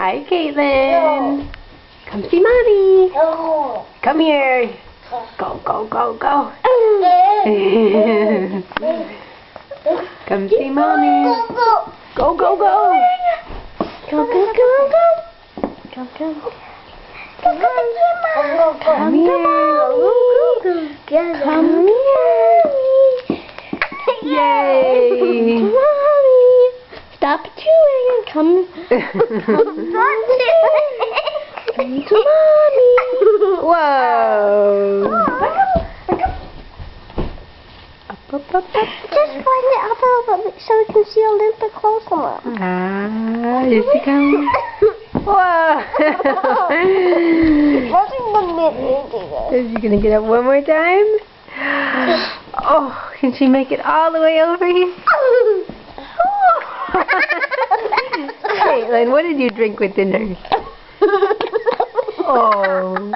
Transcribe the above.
Hi, Caitlin. Come see Mommy. Come here. Go, go, go, go. Come see Mommy. Go, go, go. Go, go, go, go. Go, go. Come here. Come here. Yay. Mommy. Stop chewing and come. Stop chewing. Come to Mommy. Whoa. Up. Just wind it up a little bit so we can see a little bit closer, Mom. Ah, here she comes. Whoa. Is she gonna get up one more time? Oh, can she make it all the way over here? Caitlin, what did you drink with dinner? Oh.